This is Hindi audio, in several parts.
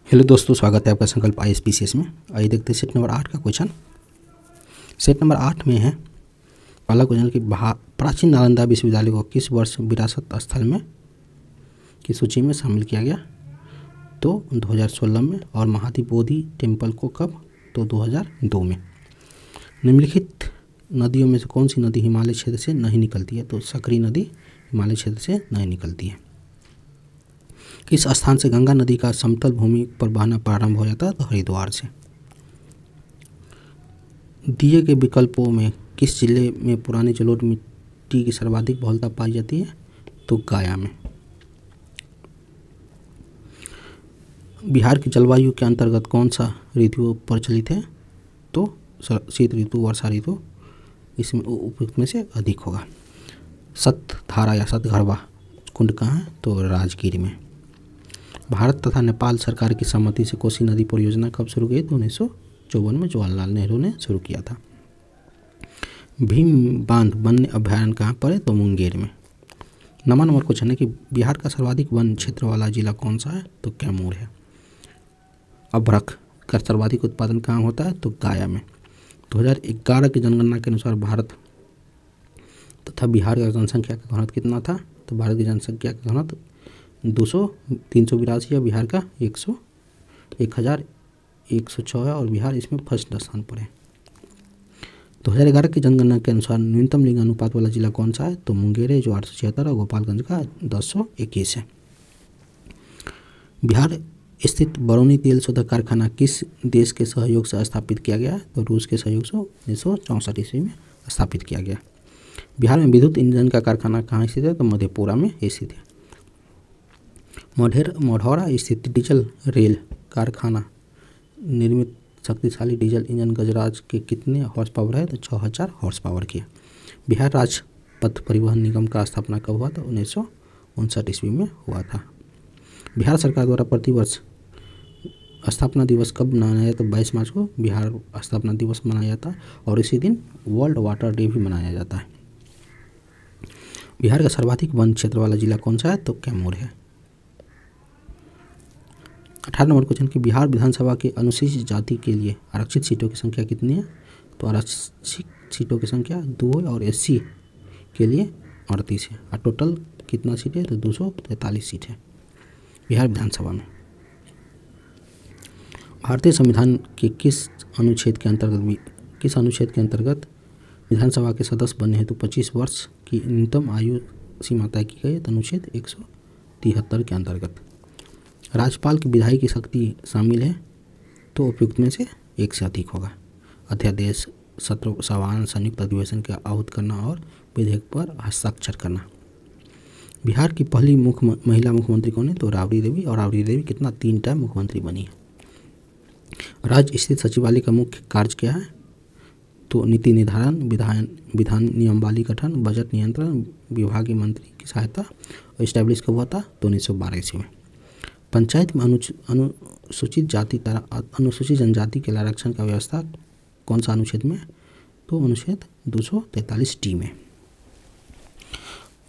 हेलो दोस्तों, स्वागत है आपका संकल्प ISPCS में। आइए देखते हैं सेट नंबर 8 का क्वेश्चन। सेट नंबर 8 में है पहला क्वेश्चन कि प्राचीन नालंदा विश्वविद्यालय को किस वर्ष विरासत स्थल में की सूची में शामिल किया गया? तो 2016 में। और महादेव बोधि टेम्पल को कब? तो 2002 में। निम्नलिखित नदियों में से कौन सी नदी हिमालय क्षेत्र से नहीं निकलती है? तो सकरी नदी हिमालय क्षेत्र से नहीं निकलती है। किस स्थान से गंगा नदी का समतल भूमि पर बहना प्रारंभ हो जाता है? तो हरिद्वार से। दिए के विकल्पों में किस जिले में पुरानी जलोढ़ मिट्टी की सर्वाधिक बहुलता पाई जाती है? तो गया में। बिहार की जलवायु के अंतर्गत कौन सा ऋतु प्रचलित है? तो शीत ऋतु, वर्षा ऋतु इसमें उपयुक्त में से अधिक होगा। सतधारा या सतघरवा कुंड कहाँ है? तो राजगीर में। भारत तथा नेपाल सरकार की सहमति से कोसी नदी परियोजना कब शुरू की? तो 1954 में जवाहरलाल नेहरू ने शुरू किया था। भीम बांध वन्य अभ्यारण्य कहाँ पर है? तो मुंगेर में। नंबर क्वेश्चन है कि बिहार का सर्वाधिक वन क्षेत्र वाला जिला कौन सा है? तो कैमूर है। अभ्रक का सर्वाधिक उत्पादन कहाँ होता है? तो गया में। 2011 की जनगणना के अनुसार भारत तथा बिहार का जनसंख्या का घनत्व कितना था? तो भारत की जनसंख्या का घनत्व 382 है, बिहार का 1106 है और बिहार इसमें फर्स्ट स्थान पर है। 2011 की जनगणना के अनुसार न्यूनतम लिंग अनुपात वाला जिला कौन सा है? तो मुंगेर है जो 876 और गोपालगंज का 1021 है। बिहार स्थित बरौनी तेल शोधक कारखाना किस देश के सहयोग से स्थापित किया गया? तो रूस के सहयोग से 1964 ईस्वी में स्थापित किया गया। बिहार में विद्युत इंजन का कारखाना कहाँ स्थित है? तो मधेपुरा में स्थित है। मढ़ौरा स्थित डीजल रेल कारखाना निर्मित शक्तिशाली डीजल इंजन गजराज के कितने हॉर्स पावर है? तो 6000 हॉर्स पावर की है। बिहार राज्य पथ परिवहन निगम का स्थापना कब हुआ था? 1959 ईस्वी में हुआ था। बिहार सरकार द्वारा प्रतिवर्ष स्थापना दिवस कब मनाया जाता है? 22 मार्च को बिहार स्थापना दिवस मनाया जाता है और इसी दिन वर्ल्ड वाटर डे भी मनाया जाता है। बिहार का सर्वाधिक वन क्षेत्र वाला जिला कौन सा है? तो कैमूर है। 18 नंबर क्वेश्चन कि बिहार विधानसभा के अनुसूचित जाति के लिए आरक्षित सीटों की संख्या कितनी है? तो आरक्षित सीटों की संख्या 2 है और SC के लिए 38 है। और टोटल कितना सीट है? तो 243 सीट है बिहार विधानसभा में। भारतीय संविधान के किस अनुच्छेद के अंतर्गत विधानसभा के सदस्य बनने हेतु 25 वर्ष की न्यूनतम आयु सीमा तय की गई है? तो अनुच्छेद 173 के अंतर्गत। राज्यपाल की विधायी की शक्ति शामिल है? तो उपयुक्त में से एक से अधिक होगा। अध्यादेश, सत्र सभान, संयुक्त अधिवेशन के आहूत करना और विधेयक पर हस्ताक्षर करना। बिहार की पहली महिला मुख्यमंत्री कौन है? तो राबड़ी देवी। और राबड़ी देवी कितना 3 टाइम मुख्यमंत्री बनी है। राज्य स्थित सचिवालय का मुख्य कार्य क्या है? तो नीति निर्धारण, विधान नियमावली गठन, बजट नियंत्रण, विभागीय मंत्री की सहायता। और स्टैब्लिश कब हुआ था? तो 1912 ईस्वी में। पंचायत में अनुसूचित जनजाति के आरक्षण का व्यवस्था कौन सा अनुच्छेद में? तो अनुच्छेद 243D में।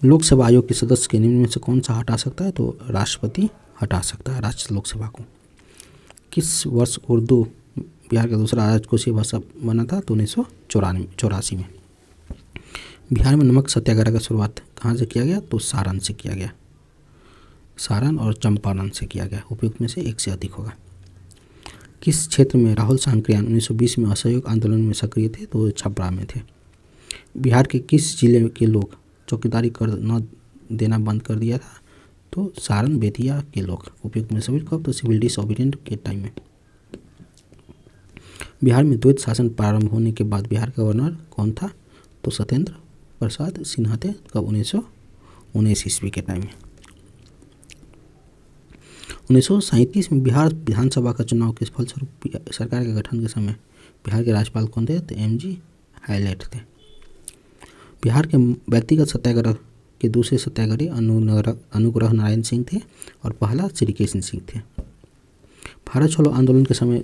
लोकसेवा आयोग के सदस्य के निम्न में से कौन सा हटा सकता है? तो राष्ट्रपति हटा सकता है राज्य लोकसेवा को। किस वर्ष उर्दू बिहार का दूसरा राजकोषीय भाषा बना था? तो 1984 में। बिहार में नमक सत्याग्रह का शुरुआत कहाँ से किया गया? तो सारण से किया गया। सारण और चंपारण से किया गया। उपयुक्त में से एक से अधिक होगा। किस क्षेत्र में राहुल सांकृत्यायन 1920 में असहयोग आंदोलन में सक्रिय थे? तो छपरा में थे। बिहार के किस जिले के लोग चौकीदारी कर न देना बंद कर दिया था? तो सारण बेतिया के लोग। उपयुक्त में सभी कब? तो सिविल डिसओबीडियंट के टाइम में। बिहार में द्वैत शासन प्रारंभ होने के बाद बिहार का गवर्नर कौन था? तो सत्येंद्र प्रसाद सिन्हा थे। कब? 1919 ईस्वी के टाइम में। 1937 में बिहार विधानसभा का चुनाव के फलस्वरूप सरकार के गठन के समय बिहार के राज्यपाल कौन थे? तो MG हाईलाइट थे। बिहार के व्यक्तिगत सत्याग्रह के दूसरे सत्याग्रही अनुग्रह नारायण सिंह थे और पहला श्री कृष्ण सिंह थे। भारत छोड़ो आंदोलन के समय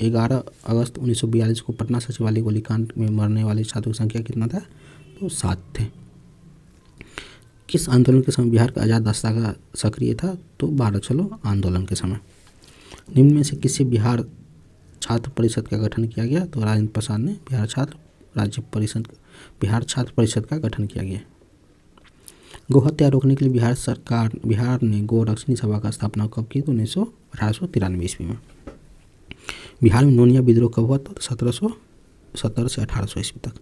11 अगस्त 1942 को पटना सचिवालय गोलीकांड में मरने वाले छात्रों की संख्या कितना था? तो 7 थे। किस आंदोलन के समय बिहार का आज़ाद रास्ता का सक्रिय था? तो भारत छोड़ो आंदोलन के समय। निम्न में से किससे बिहार छात्र परिषद का गठन किया गया? तो राजेंद्र प्रसाद ने बिहार छात्र परिषद का गठन किया गया। गोहत्या रोकने के लिए बिहार ने गो रक्षणी सभा का स्थापना कब की? तो 1893 ईस्वी में। बिहार में नोनिया विद्रोह कब हुआ? तो 1770 से 1800 ईस्वी तक।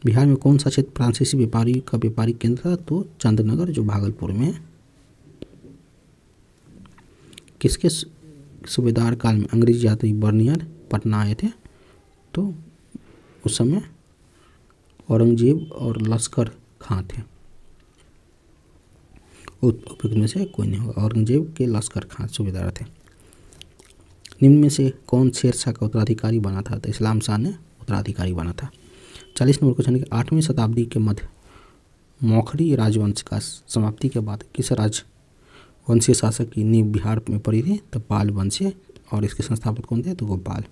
बिहार में कौन सा क्षेत्र फ्रांसीसी व्यापारिक केंद्र था? तो चंद्रनगर, जो भागलपुर में है। किसके सूबेदार काल में अंग्रेजी यात्री बर्नियर पटना आए थे? तो उस समय औरंगजेब और लश्कर खां थे। उपयुक्त में से कोई नहीं होगा, औरंगजेब के लश्कर खां सूबेदार थे। निम्न में से कौन शेरशाह का उत्तराधिकारी बना था? तो इस्लाम शाह ने उत्तराधिकारी बना था। 40 नंबर क्वेश्चन है 8वीं शताब्दी के मध्य मौखरी राजवंश का समाप्ति के बाद किस राजवंशीय शासक की नींव बिहार में पड़ी थी? तो पाल वंशीय, और इसके संस्थापक कौन थे? तो गोपाल।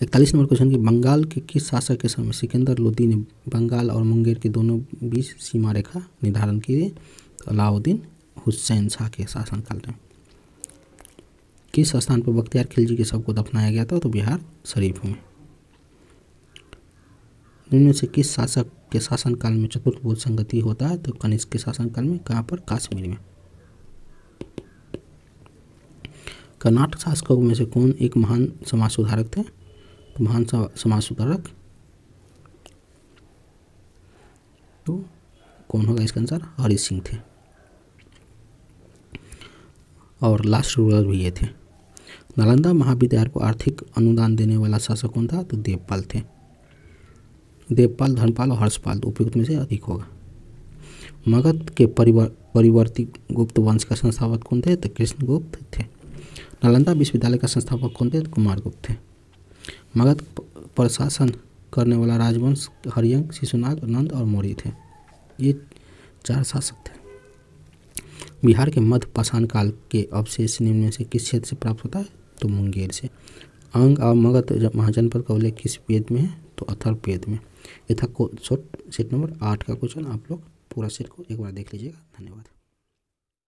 41 नंबर क्वेश्चन की बंगाल के किस शासक के समय सिकंदर लोदी ने बंगाल और मुंगेर के दोनों बीच सीमा रेखा निर्धारण की? तो अलाउद्दीन हुसैन शाह के शासनकाल में। किस स्थान पर बख्तियार खिलजी के शव को दफनाया गया था? तो बिहार शरीफ में। इनमें से किस शासक के शासनकाल में चतुर्भुज संगति होता है? तो कनिष्क के शासनकाल में। कहाँ पर? कश्मीर में। कर्नाटक शासकों में से कौन एक महान समाज सुधारक थे? तो महान समाज सुधारक तो कौन होगा इसका आंसर? हरि सिंह थे, और लास्ट रूलर भी ये थे। नालंदा महाविद्यालय को आर्थिक अनुदान देने वाला शासक कौन था? तो देवपाल थे। देवपाल, धर्मपाल और हर्षपाल, उपयुक्त में से अधिक होगा। मगध के परिवर्ती गुप्त वंश का संस्थापक कौन थे? तो कृष्णगुप्त थे। नालंदा विश्वविद्यालय का संस्थापक कौन थे? तो कुमारगुप्त थे। मगध पर शासन करने वाला राजवंश हरियंक, शिशुनाग, नंद और मौर्य थे। ये 4 शासक थे। बिहार के मध्य पाषाण काल के अवशेष निम्न में से किस क्षेत्र से प्राप्त होता है? तो मुंगेर से। अंग और मगध महाजनपद का उल्लेख किस वेद में है? तो अथर्ववेद में। ये था सेट नंबर 8 का क्वेश्चन। आप लोग पूरा सेट को एक बार देख लीजिएगा। धन्यवाद।